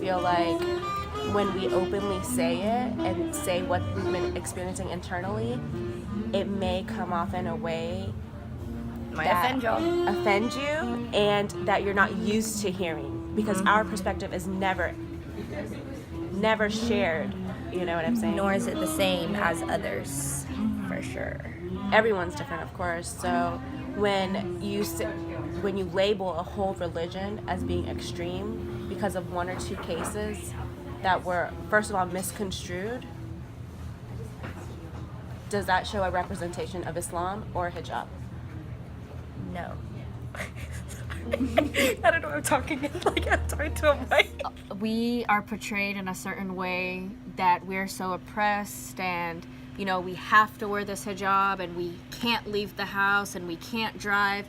feel like when we openly say it and say what we've been experiencing internally, it may come off in a way that offend you and that you're not used to hearing, because our perspective is never shared. You know what I'm saying? Nor is it the same as others, for sure. Everyone's different, of course. So when you label a whole religion as being extreme because of one or two cases that were, first of all, misconstrued, does that show a representation of Islam or hijab? No. I don't know what I'm talking like I'm talking to a mic. We are portrayed in a certain way that we're so oppressed, and you know, we have to wear this hijab and we can't leave the house and we can't drive.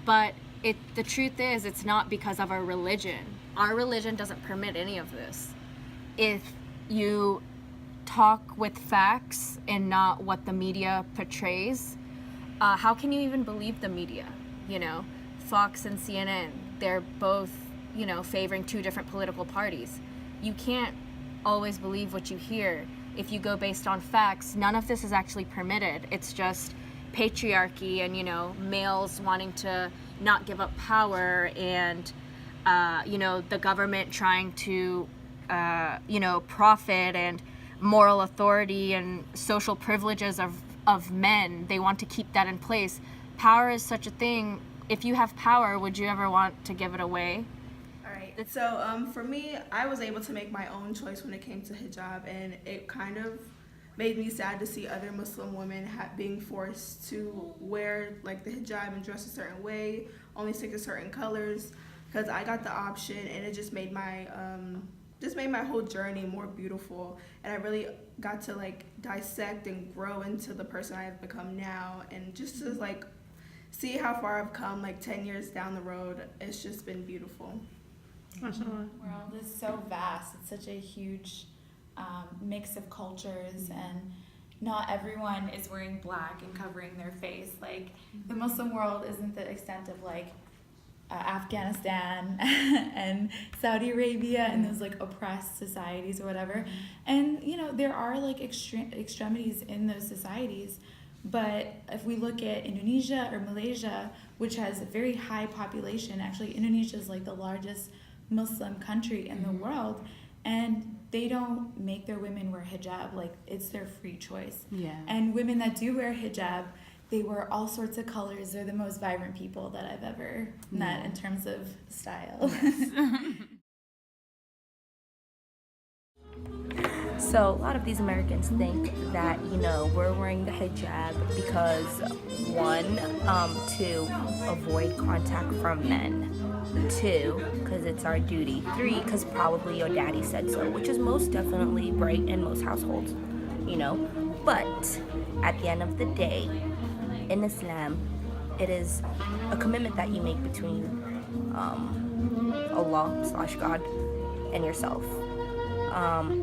But the truth is, it's not because of our religion. Our religion doesn't permit any of this. If you talk with facts and not what the media portrays, how can you even believe the media? You know, Fox and CNN, they're both, you know, favoring two different political parties. You can't always believe what you hear. If you go based on facts, none of this is actually permitted. It's just patriarchy and, you know, males wanting to not give up power, and, you know, the government trying to, you know, profit, and moral authority and social privileges of men. They want to keep that in place. Power is such a thing. If you have power, would you ever want to give it away? All right. So for me, I was able to make my own choice when it came to hijab, and it kind of made me sad to see other Muslim women being forced to wear like the hijab and dress a certain way, only stick to certain colors, because I got the option, and it just made my whole journey more beautiful, and I really got to like dissect and grow into the person I have become now, and just to like see how far I've come like 10 years down the road. It's just been beautiful. The world is so vast. It's such a huge mix of cultures, and not everyone is wearing black and covering their face. Like, the Muslim world isn't the extent of like Afghanistan and Saudi Arabia and those like oppressed societies or whatever. And you know, there are like extremities in those societies. But if we look at Indonesia or Malaysia, which has a very high population, actually Indonesia is like the largest Muslim country in the world, and they don't make their women wear hijab. Like, it's their free choice. Yeah. And women that do wear hijab, they wear all sorts of colors. They're the most vibrant people that I've ever met in terms of style. Yes. So a lot of these Americans think that, you know, we're wearing the hijab because, one, to avoid contact from men, two, because it's our duty, three, because probably your daddy said so, which is most definitely right in most households, you know. But at the end of the day, in Islam, it is a commitment that you make between Allah/God and yourself.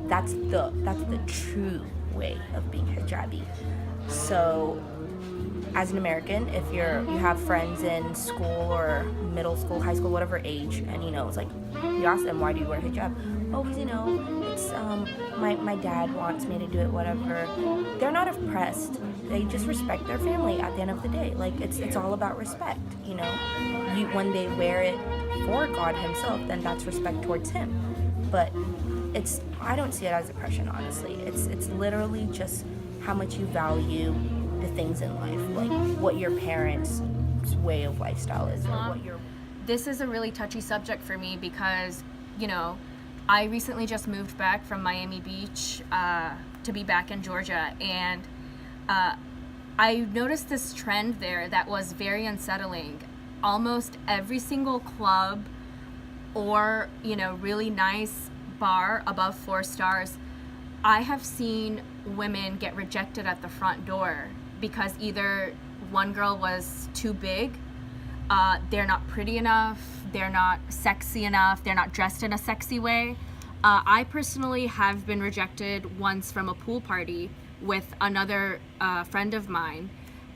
That's the true way of being hijabi. So as an American, if you have friends in school or middle school, high school, whatever age, and you know, it's like, you ask them, why do you wear hijab? Oh, because, you know, it's my dad wants me to do it, whatever. They're not oppressed. They just respect their family at the end of the day. Like, it's all about respect, you know. When they wear it for God himself, then that's respect towards him. But I don't see it as oppression, honestly. It's literally just how much you value the things in life, like what your parents' way of lifestyle is, or what your... This is a really touchy subject for me because, you know, I recently just moved back from Miami Beach to be back in Georgia, and I noticed this trend there that was very unsettling. Almost every single club or, you know, really nice bar above 4 stars, I have seen women get rejected at the front door because either one girl was too big, they're not pretty enough, they're not sexy enough, they're not dressed in a sexy way. I personally have been rejected once from a pool party with another friend of mine,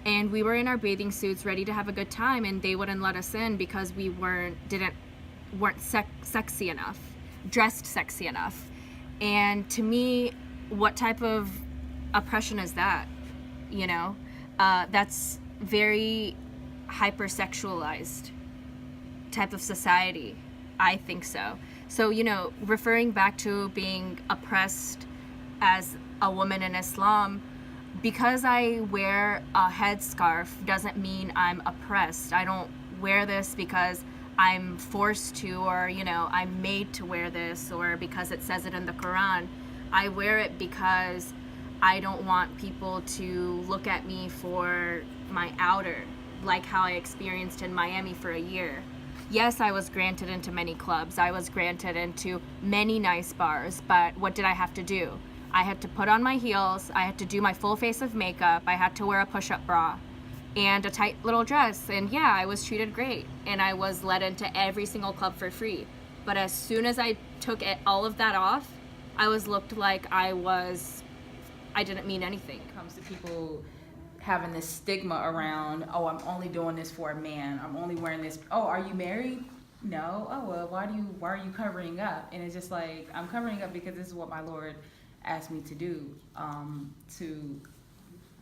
and we were in our bathing suits ready to have a good time, and they wouldn't let us in because we weren't sexy enough. dressed sexy enough. And to me, what type of oppression is that? You know, that's very hypersexualized type of society. I think so. So, you know, referring back to being oppressed as a woman in Islam, because I wear a headscarf doesn't mean I'm oppressed. I don't wear this because I'm forced to, or, you know, I'm made to wear this, or because it says it in the Quran. I wear it because I don't want people to look at me for my outer, like how I experienced in Miami for a year. Yes, I was granted into many clubs. I was granted into many nice bars, but what did I have to do? I had to put on my heels, I had to do my full face of makeup, I had to wear a push-up bra and a tight little dress, and yeah, I was treated great, and I was let into every single club for free. But as soon as I took all of that off, I was looked like I didn't mean anything. It comes to people having this stigma around, oh, I'm only doing this for a man, I'm only wearing this, oh, are you married? No. Oh, well, why are you covering up? And it's just like, I'm covering up because this is what my Lord asked me to do, to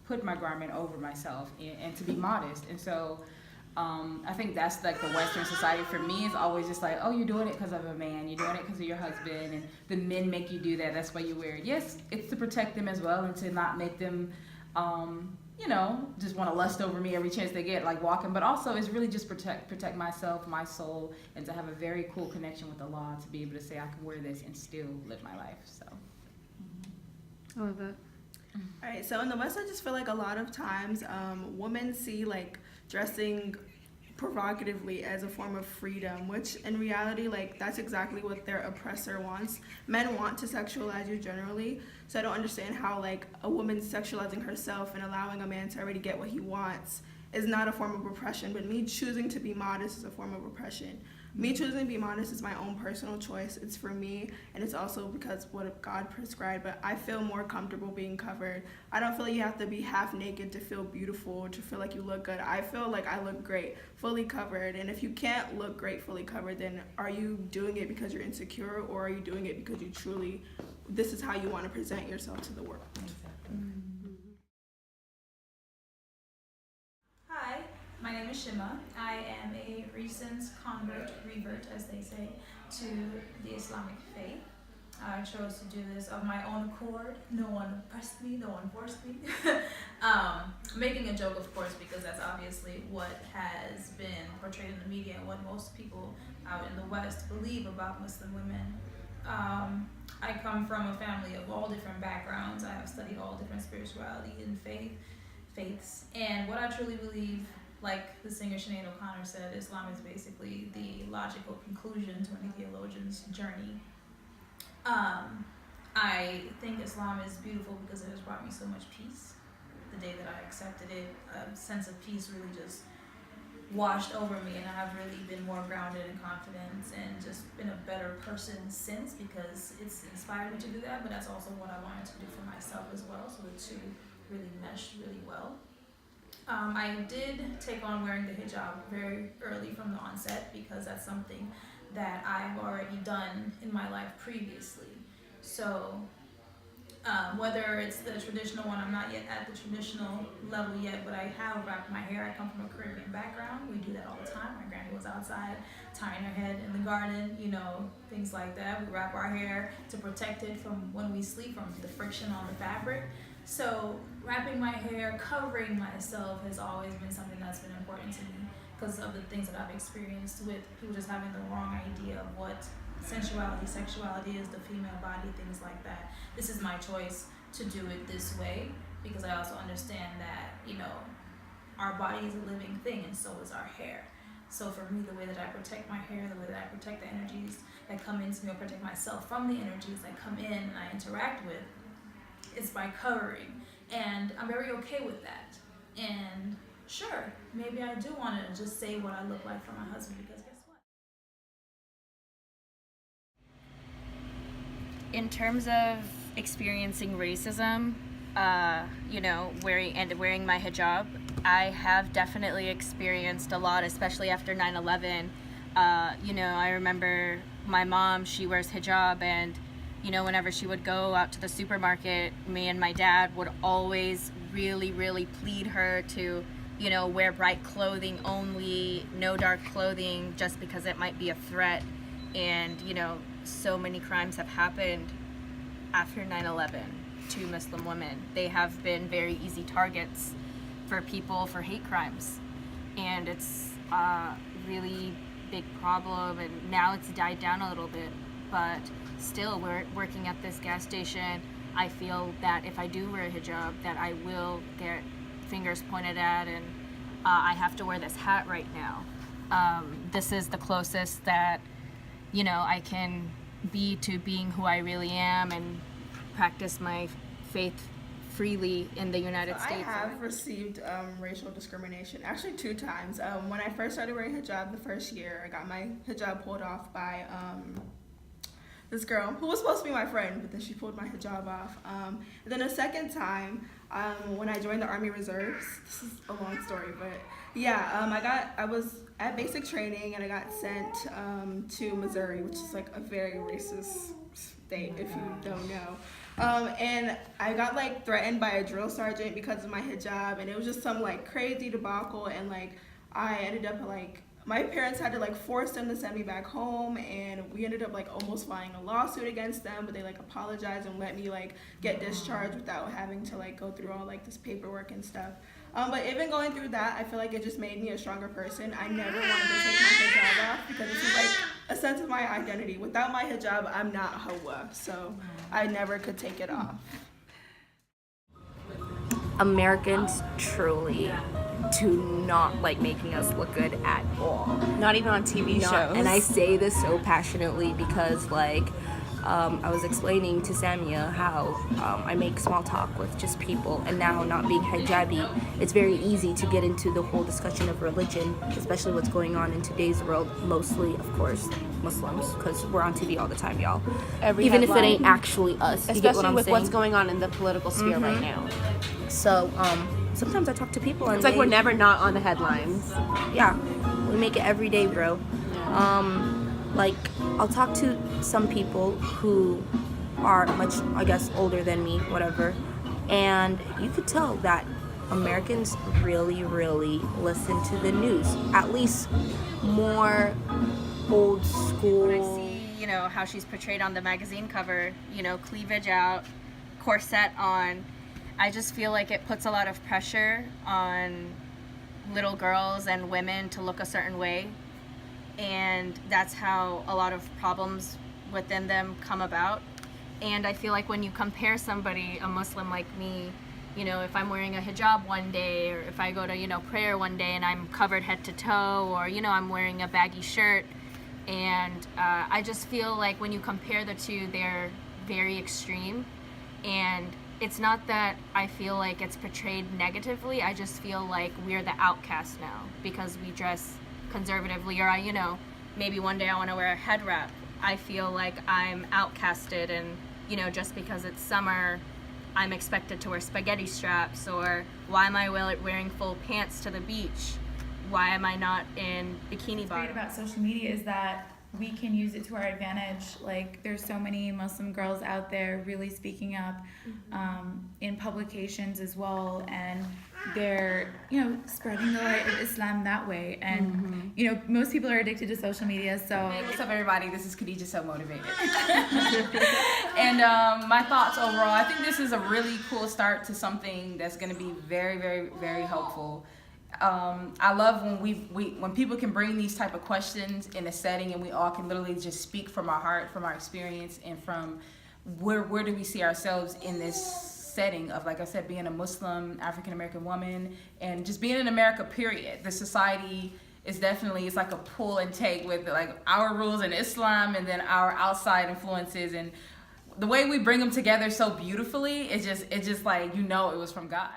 put my garment over myself and to be modest. And so I think that's like the Western society for me is always just like, oh, you're doing it because of a man, you're doing it because of your husband, and the men make you do that, that's why you wear it. Yes, it's to protect them as well and to not make them you know, just want to lust over me every chance they get, like walking, but also it's really just protect myself, my soul, and to have a very cool connection with the law, to be able to say I can wear this and still live my life. So I love that. All right, so in the West, I just feel like a lot of times women see like dressing provocatively as a form of freedom, which in reality, like, that's exactly what their oppressor wants. Men want to sexualize you generally, so I don't understand how like a woman sexualizing herself and allowing a man to already get what he wants is not a form of oppression, but me choosing to be modest is a form of oppression. Me choosing to be modest is my own personal choice. It's for me, and it's also because what God prescribed, but I feel more comfortable being covered. I don't feel like you have to be half naked to feel beautiful, to feel like you look good. I feel like I look great, fully covered, and if you can't look great fully covered, then are you doing it because you're insecure, or are you doing it because you truly, this is how you want to present yourself to the world? Hi, my name is Shima. I am a recent revert, as they say, to the Islamic faith. I chose to do this of my own accord. No one pressed me, no one forced me. Making a joke, of course, because that's obviously what has been portrayed in the media and what most people out in the West believe about Muslim women. I come from a family of all different backgrounds. I have studied all different spirituality and faiths. And what I truly believe, like the singer Sinead O'Connor said, Islam is basically the logical conclusion to any theologian's journey. I think Islam is beautiful because it has brought me so much peace. The day that I accepted it, a sense of peace really just washed over me, and I've really been more grounded in confidence and just been a better person since, because it's inspired me to do that, but that's also what I wanted to do for myself as well, so the two really meshed really well. I did take on wearing the hijab very early from the onset because that's something that I've already done in my life previously. So whether it's the traditional one, I'm not yet at the traditional level yet, but I have wrapped my hair. I come from a Caribbean background. We do that all the time. My granny was outside tying her head in the garden, you know, things like that. We wrap our hair to protect it from when we sleep, from the friction on the fabric. So wrapping my hair, covering myself has always been something that's been important to me because of the things that I've experienced with people just having the wrong idea of what sensuality, sexuality is, the female body, things like that. This is my choice to do it this way because I also understand that, you know, our body is a living thing and so is our hair. So for me, the way that I protect my hair, the way that I protect the energies that come into me, or protect myself from the energies that come in and I interact with, is by covering. And I'm very okay with that. And sure, maybe I do want to just say what I look like for my husband, because guess what? In terms of experiencing racism, you know, wearing my hijab, I have definitely experienced a lot, especially after 9/11. You know, I remember my mom, she wears hijab, and whenever she would go out to the supermarket, me and my dad would always really, really plead her to, wear bright clothing only, no dark clothing, just because it might be a threat. And, so many crimes have happened after 9/11 to Muslim women. They have been very easy targets for people for hate crimes. And it's a really big problem, and now it's died down a little bit, but still, we're working at this gas station. I feel that if I do wear a hijab, that I will get fingers pointed at, and I have to wear this hat right now. This is the closest that, I can be to being who I really am and practice my faith freely in the United States. I have received racial discrimination, actually 2 times. When I first started wearing hijab the first year, I got my hijab pulled off by this girl who was supposed to be my friend, but then she pulled my hijab off. And then a second time, when I joined the Army Reserves, this is a long story, but yeah, I was at basic training, and I got sent to Missouri, which is like a very racist state if you don't know. And I got like threatened by a drill sergeant because of my hijab, and it was just some like crazy debacle, and like I ended up like, my parents had to like force them to send me back home, and we ended up like almost filing a lawsuit against them, but they like apologized and let me like get discharged without having to like go through all like this paperwork and stuff. But even going through that, I feel like it just made me a stronger person. I never wanted to take my hijab off because this is like a sense of my identity. Without my hijab, I'm not Hawa, so I never could take it off. Americans truly do not like making us look good at all. Not even on TV shows. And I say this so passionately because like I was explaining to Samia how I make small talk with just people, and now not being hijabi, it's very easy to get into the whole discussion of religion, especially what's going on in today's world, mostly of course Muslims, because we're on TV all the time, y'all. Even if it ain't actually us, especially you get what I'm with saying? what's going on in the political sphere right now. So sometimes I talk to people and it's like we're never not on the headlines. Yeah, we make it every day, bro. Like, I'll talk to some people who are much, I guess, older than me, whatever, and you could tell that Americans really, really listen to the news, at least more old school. When I see, how she's portrayed on the magazine cover, cleavage out, corset on, I just feel like it puts a lot of pressure on little girls and women to look a certain way. And that's how a lot of problems within them come about. And I feel like when you compare somebody, a Muslim like me, if I'm wearing a hijab one day, or if I go to, prayer one day and I'm covered head to toe, or, I'm wearing a baggy shirt, and I just feel like when you compare the two, they're very extreme. And it's not that I feel like it's portrayed negatively, I just feel like we're the outcast now because we dress conservatively, or maybe one day I want to wear a head wrap. I feel like I'm outcasted, and just because it's summer, I'm expected to wear spaghetti straps, or why am I wearing full pants to the beach? Why am I not in bikini bottom? What's great about social media is that we can use it to our advantage. Like, there's so many Muslim girls out there really speaking up in publications as well, and they're spreading the light of Islam that way. And most people are addicted to social media, so Hey, what's up everybody, this is Khadija So Motivated. And my thoughts overall, I think this is a really cool start to something that's going to be very, very, very helpful. I love when people can bring these type of questions in a setting, and we all can literally just speak from our heart, from our experience, and from where do we see ourselves in this setting of, like I said, being a Muslim African American woman, and just being in America, period. The society is definitely, it's like a pull and take with like our rules in Islam and then our outside influences, and the way we bring them together so beautifully, it's just like, it was from God.